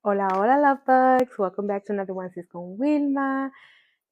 Hola, hola, love bugs. Welcome back to another one. Sis con Wilma.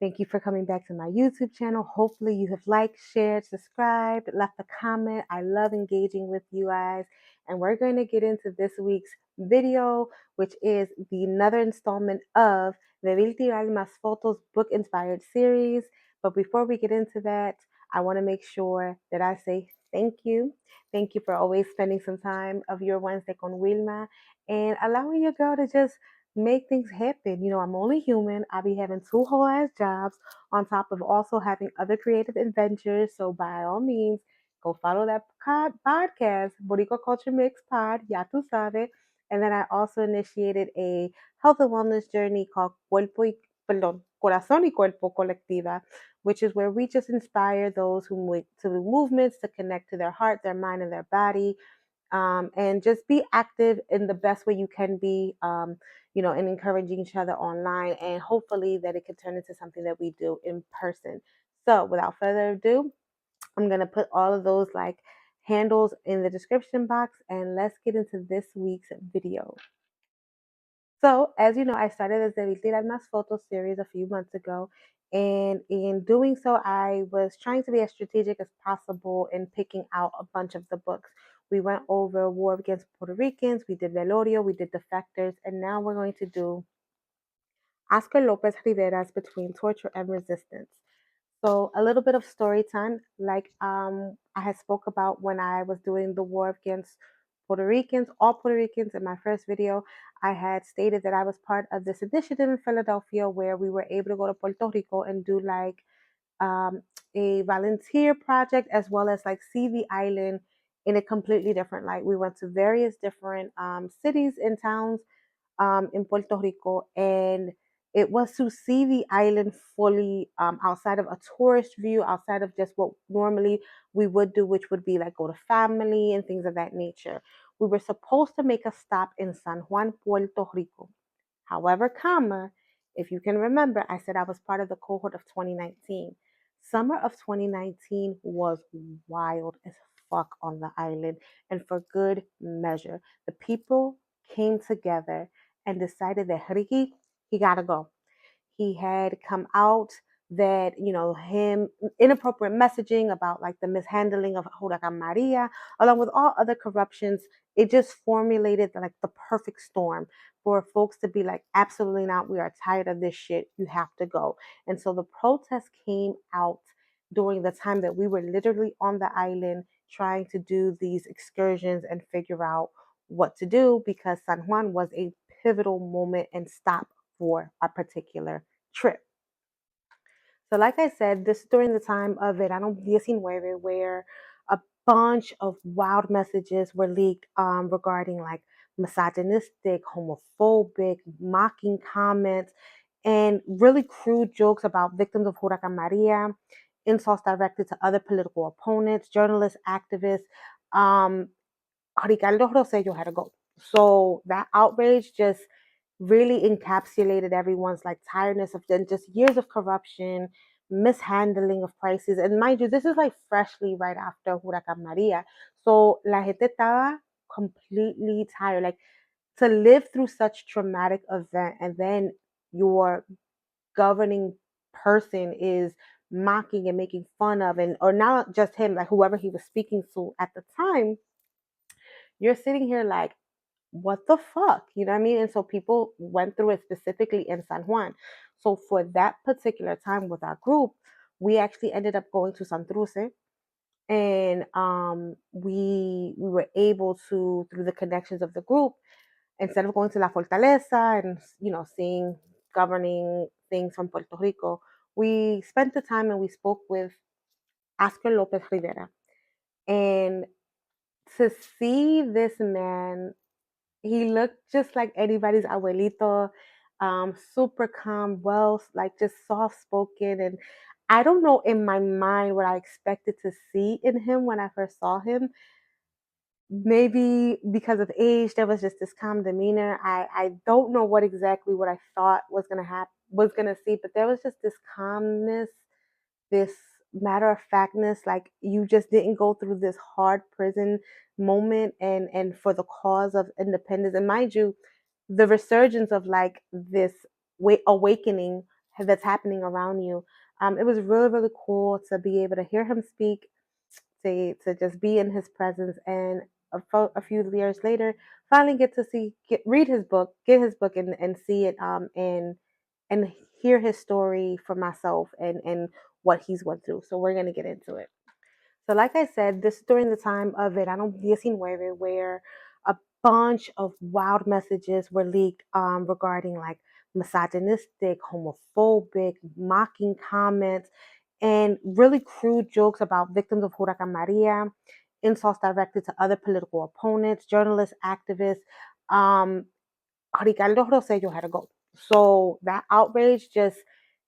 Thank you for coming back to my YouTube channel. Hopefully, you have liked, shared, subscribed, left a comment. I love engaging with you guys. And we're going to get into this week's video, which is another installment of the Tirar Más Fotos Book Inspired Series. But before we get into that, I want to make sure that I say thank you. Thank you for always spending some time of your Wednesday con Wilma and allowing your girl to just make things happen. I'm only human. I be having two whole ass jobs on top of also having other creative adventures. So by all means, go follow that podcast, Boricua Culture Mix Pod, ya tu sabe. And then I also initiated a health and wellness journey called Corazón y Cuerpo Colectiva, which is where we just inspire those who move to the movements to connect to their heart, their mind, and their body, and just be active in the best way you can be, and encouraging each other online. And hopefully that it can turn into something that we do in person. So without further ado, I'm going to put all of those handles in the description box, and let's get into this week's video. So, as you know, I started the Tirar Más Fotos series a few months ago. And in doing so, I was trying to be as strategic as possible in picking out a bunch of the books. We went over War Against Puerto Ricans, we did Velorio, we did Defectors, and now we're going to do Oscar López Rivera's Between Torture and Resistance. So a little bit of story time, I had spoke about when I was doing the war against Puerto Ricans, all Puerto Ricans in my first video. I had stated that I was part of this initiative in Philadelphia where we were able to go to Puerto Rico and do um, a volunteer project as well as see the island in a completely different light. We went to various different cities and towns in Puerto Rico, and it was to see the island fully, outside of a tourist view, outside of just what normally we would do, which would be go to family and things of that nature. We were supposed to make a stop in San Juan, Puerto Rico. However, if you can remember, I said I was part of the cohort of 2019. Summer of 2019 was wild as fuck on the island, and for good measure. The people came together and decided that Ricky, he gotta go. He had come out that, him inappropriate messaging about the mishandling of Huracan Maria, along with all other corruptions. It just formulated the perfect storm for folks to be like, absolutely not. We are tired of this shit. You have to go. And so the protest came out during the time that we were literally on the island trying to do these excursions and figure out what to do, because San Juan was a pivotal moment and stop for a particular trip. So, like I said, this is during the time of Verano 19, where a bunch of wild messages were leaked regarding misogynistic, homophobic, mocking comments, and really crude jokes about victims of Huracan Maria, insults directed to other political opponents, journalists, activists. Um, Ricardo Rosello had to go. So that outrage just really encapsulated everyone's tiredness of just years of corruption, mishandling of prices. And mind you, this is freshly right after Huracan Maria. So la gente estaba completely tired. To live through such traumatic event, and then your governing person is mocking and making fun of, and or not just him, whoever he was speaking to at the time, you're sitting here what the fuck? You know what I mean? And so people went through it specifically in San Juan. So for that particular time with our group, we actually ended up going to Santurce, and we were able to, through the connections of the group, instead of going to La Fortaleza and seeing governing things from Puerto Rico, we spent the time and we spoke with Oscar López Rivera. And to see this man, he looked just like anybody's abuelito, super calm, well, just soft spoken. And I don't know in my mind what I expected to see in him when I first saw him. Maybe because of age, there was just this calm demeanor. I don't know what I thought was gonna happen, was gonna see, but there was just this calmness, this matter of factness, you just didn't go through this hard prison moment and for the cause of independence. And mind you, the resurgence of like this awakening that's happening around you. It was really, really cool to be able to hear him speak, to just be in his presence, and a few years later, finally get to read his book, get his book, and see it, and hear his story for myself, and what he's went through. So we're gonna get into it. So, like I said, this is during the time of Verano 19, where a bunch of wild messages were leaked regarding like misogynistic, homophobic, mocking comments, and really crude jokes about victims of Huracan Maria, insults directed to other political opponents, journalists, activists. Um, Ricardo Rosello had to go. So that outrage just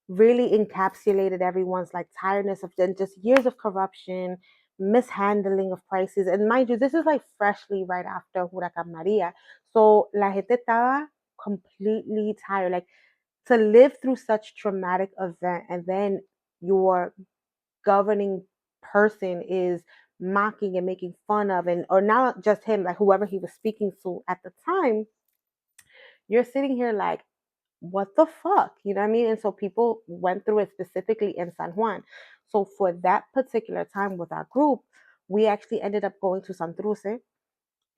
really encapsulated everyone's like tiredness of just years of corruption, mishandling of crises. And mind you, this is like freshly right after Huracan Maria. So la gente estaba completely tired. Like to live through such traumatic event, and then your governing person is mocking and making fun of, and or not just him, like whoever he was speaking to at the time, you're sitting here like, what the fuck? You know what I mean? And so people went through it specifically in San Juan. So for that particular time with our group, we actually ended up going to Santurce,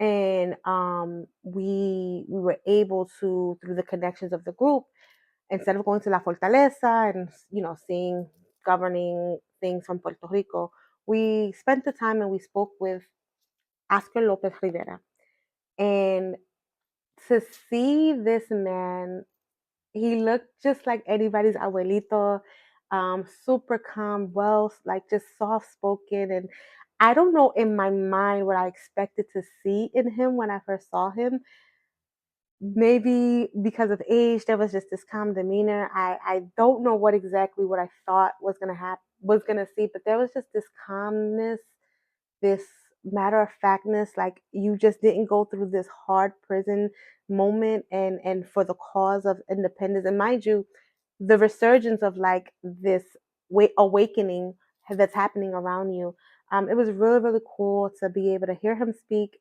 and we were able to, through the connections of the group, instead of going to La Fortaleza and seeing governing things from Puerto Rico, we spent the time and we spoke with Oscar López Rivera. And to see this man, he looked just like anybody's abuelito, super calm, well, like just soft spoken. And I don't know in my mind what I expected to see in him when I first saw him. Maybe because of age, there was just this calm demeanor. I don't know what I thought was gonna see, but there was just this calmness, this matter of factness, like you just didn't go through this hard prison moment, and for the cause of independence. And mind you, the resurgence of like this awakening that's happening around you. It was really, really cool to be able to hear him speak,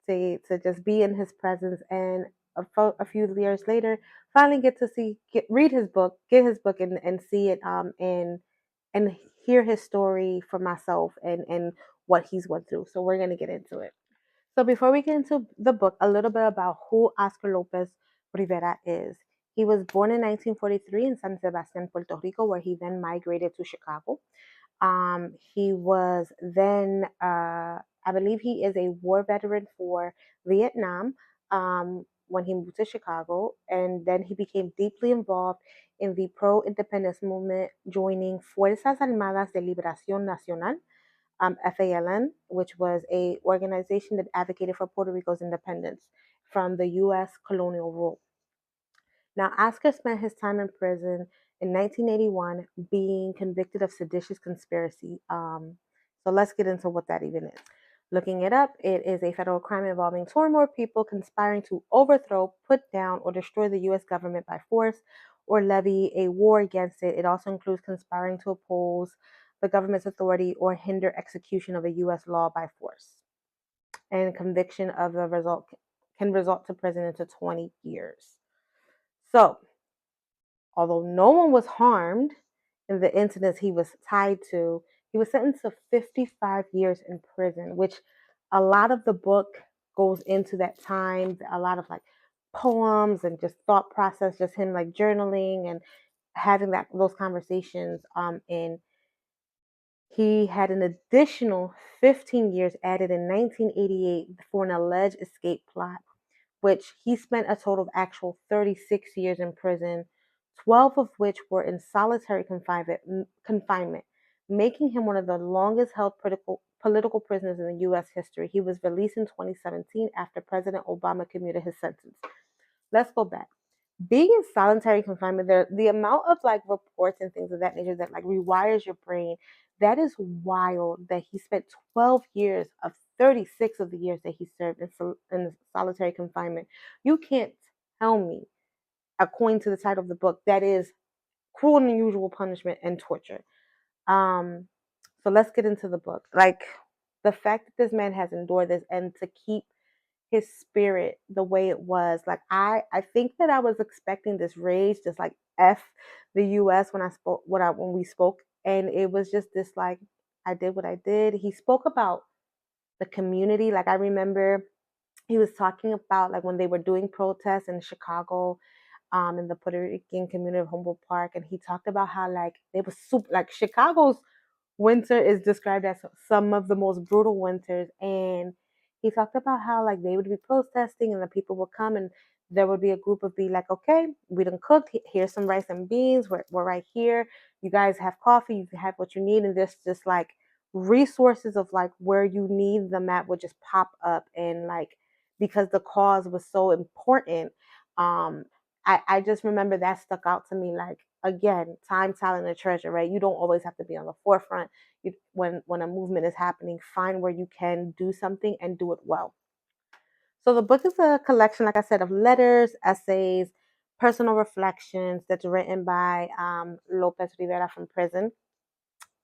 to just be in his presence, and a few years later, finally get to read his book, get his book, and see it, and hear his story for myself, and what he's went through. So we're gonna get into it. So before we get into the book, a little bit about who Oscar Lopez Rivera is. He was born in 1943 in San Sebastian, Puerto Rico, where he then migrated to Chicago. He was then, I believe he is a war veteran for Vietnam, when he moved to Chicago. And then he became deeply involved in the pro independence movement, joining Fuerzas Armadas de Liberación Nacional, FALN, which was a organization that advocated for Puerto Rico's independence from the U.S. colonial rule. Now, Oscar spent his time in prison in 1981 being convicted of seditious conspiracy. So let's get into what that even is. Looking it up, it is a federal crime involving two or more people conspiring to overthrow, put down, or destroy the U.S. government by force or levy a war against it. It also includes conspiring to oppose the government's authority or hinder execution of a U.S. law by force. And conviction of the result can result to prison into 20 years. So, although no one was harmed in the incidents he was tied to, he was sentenced to 55 years in prison, which a lot of the book goes into that time, a lot of like poems and just thought process, just him like journaling and having those conversations. And he had an additional 15 years added in 1988 for an alleged escape plot, which he spent a total of actual 36 years in prison, 12 of which were in solitary confinement, making him one of the longest held political prisoners in the U.S. history. He was released in 2017 after President Obama commuted his sentence. Let's go back. Being in solitary confinement, the amount of like reports and things of that nature that like rewires your brain, that is wild that he spent 12 years of 36 of the years that he served in solitary confinement. You can't tell me, according to the title of the book, that is cruel and unusual punishment and torture. So let's get into the book. Like the fact that this man has endured this, and to keep his spirit the way it was. Like I think that I was expecting this rage, just like F the US when we spoke, and it was just this like I did what I did. He spoke about the community. Like I remember he was talking about like when they were doing protests in Chicago, in the Puerto Rican community of Humboldt Park, and he talked about how like they were super like Chicago's winter is described as some of the most brutal winters. And he talked about how like they would be protesting and the people would come and there would be a group of be like, okay, we done cooked. Here's some rice and beans. We're right here. You guys have coffee. You have what you need. And there's just like resources of like where you need them at would just pop up. And like, because the cause was so important, um, I just remember that stuck out to me. Like, again, time, talent, and treasure, right? You don't always have to be on the forefront. When a movement is happening, find where you can do something and do it well. So the book is a collection, like I said, of letters, essays, personal reflections that's written by López Rivera from prison.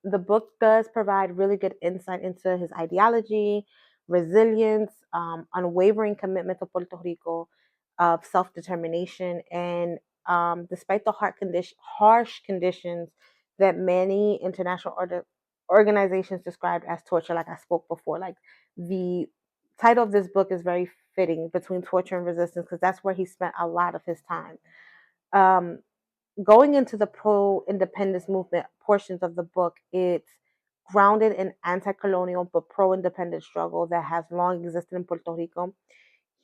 The book does provide really good insight into his ideology, resilience, unwavering commitment to Puerto Rico, of self determination, and despite the harsh conditions that many international organizations described as torture, like I spoke before, like the title of this book is very fitting, Between Torture and Resistance, because that's where he spent a lot of his time. Um, Going into the pro independence movement portions of the book, it's grounded in anti colonial but pro independence struggle that has long existed in Puerto Rico.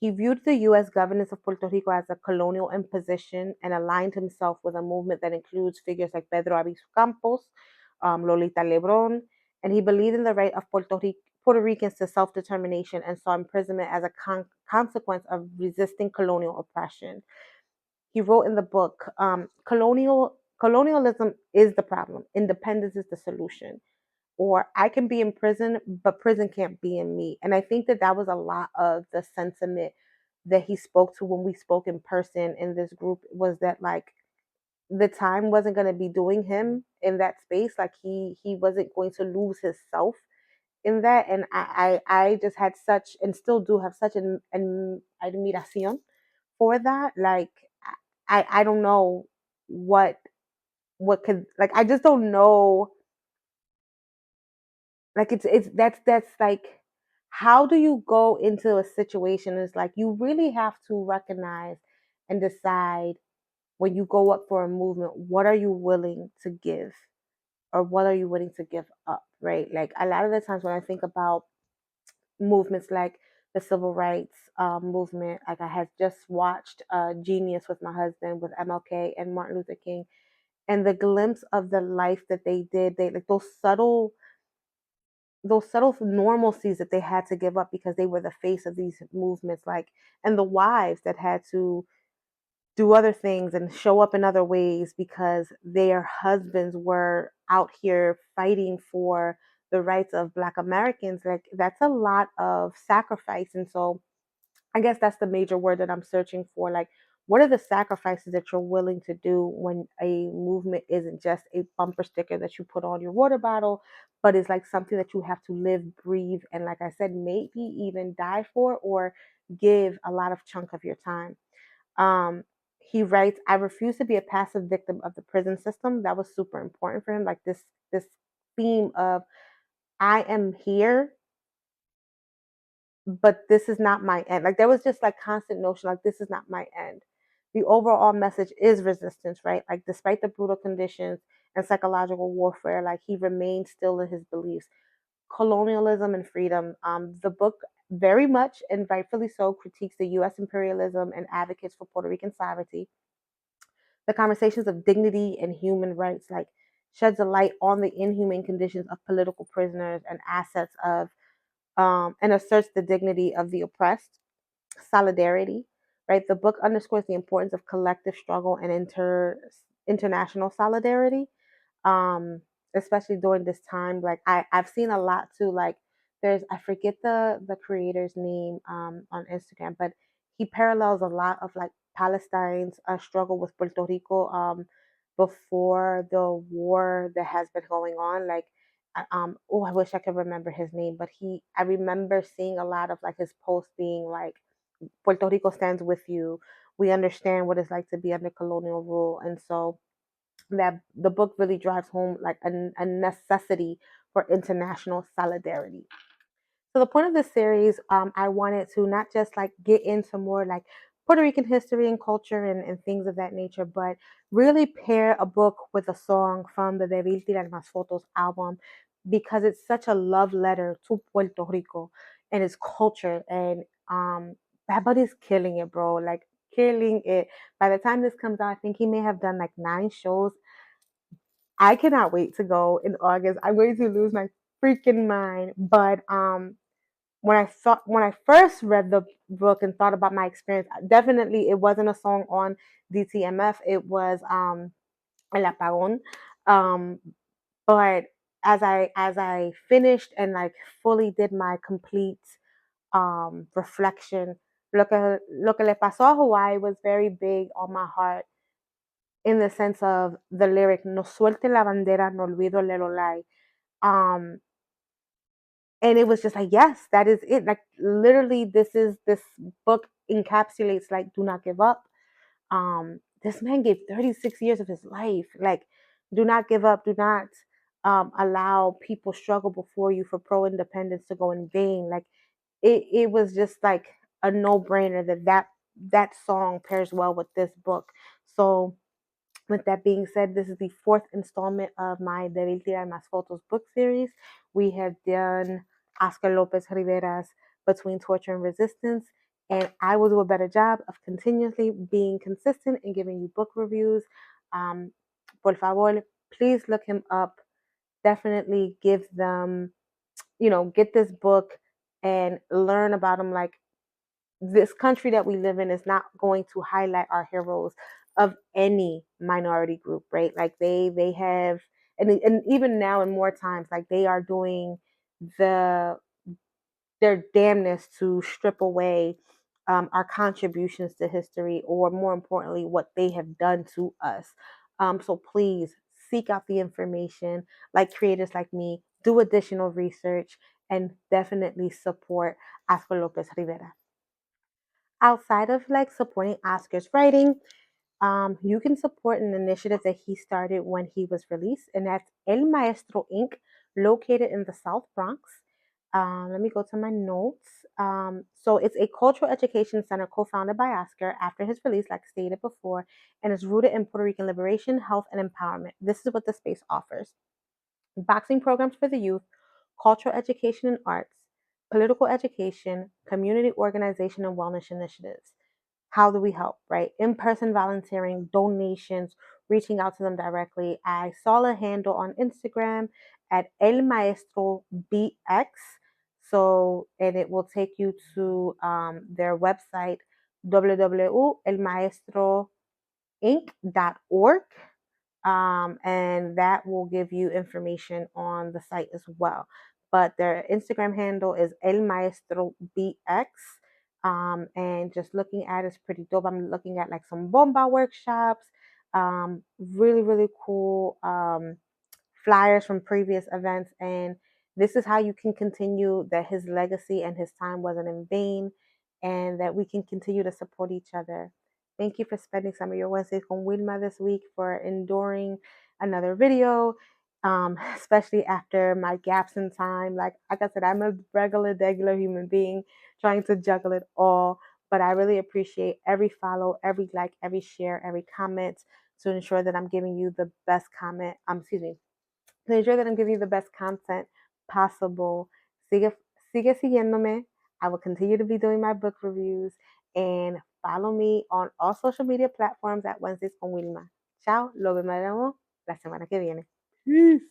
He viewed the U.S. governance of Puerto Rico as a colonial imposition and aligned himself with a movement that includes figures like Pedro Abisu Campos, Lolita Lebron, and he believed in the right of Puerto Ricans to self determination and saw imprisonment as a consequence of resisting colonial oppression. He wrote in the book, colonialism is the problem, independence is the solution. Or I can be in prison, but prison can't be in me. And I think that that was a lot of the sentiment that he spoke to when we spoke in person in this group, was that like the time wasn't going to be doing him in that space. Like he wasn't going to lose his self in that. And I just had such, and still do have such an admiración for that. Like I don't know what could, like, I just don't know. Like it's that's like, how do you go into a situation? It's like you really have to recognize and decide when you go up for a movement, what are you willing to give or what are you willing to give up, right? Like a lot of the times when I think about movements like the civil rights movement, like I had just watched Genius with my husband with MLK and Martin Luther King, and the glimpse of the life that they did, they like those subtle normalcies that they had to give up because they were the face of these movements, like, and the wives that had to do other things and show up in other ways because their husbands were out here fighting for the rights of Black Americans. Like that's a lot of sacrifice. And so I guess that's the major word that I'm searching for. Like, what are the sacrifices that you're willing to do when a movement isn't just a bumper sticker that you put on your water bottle, but is like something that you have to live, breathe, and like I said, maybe even die for or give a lot of chunk of your time. Um, he writes, I refuse to be a passive victim of the prison system. That was super important for him. Like this theme of I am here, but this is not my end. Like there was just like constant notion, like this is not my end. The overall message is resistance, right? Like despite the brutal conditions and psychological warfare, like he remained still in his beliefs. Colonialism and freedom. The book very much and rightfully so critiques the U.S. imperialism and advocates for Puerto Rican sovereignty. The conversations of dignity and human rights, like sheds a light on the inhumane conditions of political prisoners and assets of and asserts the dignity of the oppressed. Solidarity, right? The book underscores the importance of collective struggle and international solidarity, um, especially during this time. Like I've seen a lot too. Like there's, I forget the creator's name on Instagram, but he parallels a lot of like Palestine's struggle with Puerto Rico before the war that has been going on. Like oh, I wish I could remember his name, but I remember seeing a lot of like his posts being like Puerto Rico stands with you. We understand what it's like to be under colonial rule. And so that the book really drives home like a necessity for international solidarity. So the point of this series, I wanted to not just like get into more like Puerto Rican history and culture and things of that nature, but really pair a book with a song from the Debí Tirar Más Fotos album because it's such a love letter to Puerto Rico and its culture. And Bad Bunny's killing it, bro. Like killing it. By the time this comes out, I think he may have done like 9 shows. I cannot wait to go in August. I'm going to lose my freaking mind. But when I first read the book and thought about my experience, definitely it wasn't a song on DTMF. It was El Apagón. Um, but as I finished and like fully did my complete reflection, lo que le pasó a Hawaii was very big on my heart in the sense of the lyric "No suelte la bandera, no olvido el Lelolai." Um, and it was just like, yes, that is it. Like literally, this book encapsulates like do not give up. This man gave 36 years of his life. Like, do not give up. Do not allow people struggle before you for pro independence to go in vain. Like it was just like a no brainer that song pairs well with this book. So with that being said, this is the 4th installment of my Debí Tirar Más Fotos book series. We have done Oscar López Rivera's Between Torture and Resistance, and I will do a better job of continuously being consistent and giving you book reviews. Por favor, please look him up. Definitely give them, get this book and learn about him. Like this country that we live in is not going to highlight our heroes of any minority group, right? Like they have, and even now in more times, like they are doing the their damnness to strip away our contributions to history, or more importantly, what they have done to us. So please seek out the information, like creators like me, do additional research, and definitely support Oscar Lopez Rivera. Outside of like supporting Oscar's writing, you can support an initiative that he started when he was released, and that's El Maestro Inc., located in the South Bronx. Let me go to my notes. So it's a cultural education center co-founded by Oscar after his release, like stated before, and is rooted in Puerto Rican liberation, health, and empowerment. This is what the space offers: boxing programs for the youth, cultural education and arts, political education, community organization and wellness initiatives. How do we help, right? In-person volunteering, donations, reaching out to them directly. I saw a handle on Instagram at El Maestro BX. So, and it will take you to their website, www.elmaestroinc.org. And that will give you information on the site as well. But their Instagram handle is El Maestro BX. And just looking at it's pretty dope. I'm looking at like some bomba workshops, really, really cool flyers from previous events. And this is how you can continue that his legacy and his time wasn't in vain, and that we can continue to support each other. Thank you for spending some of your Wednesdays con Wilma this week, for enduring another video, especially after my gaps in time. Like I said, I'm a regular human being trying to juggle it all. But I really appreciate every follow, every like, every share, every comment to ensure that I'm giving you the best to ensure that I'm giving you the best content possible. Sigue siguiéndome. I will continue to be doing my book reviews, and follow me on all social media platforms at Wednesdays con Wilma. Chao, lo vemos la semana que viene. Peace.